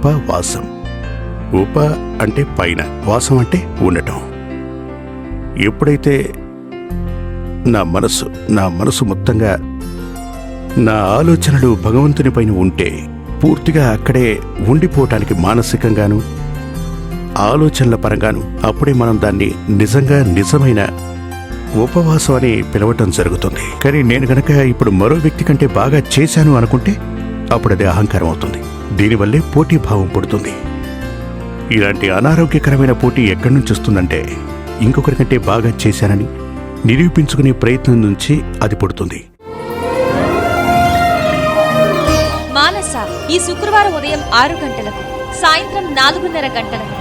ఉపవాసం. ఉప అంటే పైన, వాసం అంటే ఉండటం. ఎప్పుడైతే నా మనసు మొత్తంగా, నా ఆలోచనలు భగవంతుని పైన ఉంటే పూర్తిగా అక్కడే ఉండిపోవటానికి మానసికంగాను ఆలోచనల పరంగాను, అప్పుడే మనం దాన్ని నిజమైన ఉపవాసం అని పిలవటం జరుగుతుంది. కానీ నేను గనక ఇప్పుడు మరో వ్యక్తి కంటే బాగా చేశాను అనుకుంటే అప్పుడు అది అహంకారం అవుతుంది. దీనివల్లే పోటీ భావం పుడుతుంది. ఇలాంటి అనారోగ్యకరమైన పోటీ ఎక్కడి నుంచి వస్తుందంటే ఇంకొకరి కంటే బాగా చేశానని నిరూపించుకునే ప్రయత్నం నుంచి అది పుడుతుంది. మానస ఈ శుక్రవారం ఉదయం 6 గంటలకు, సాయంత్రం 4:30 గంటలకు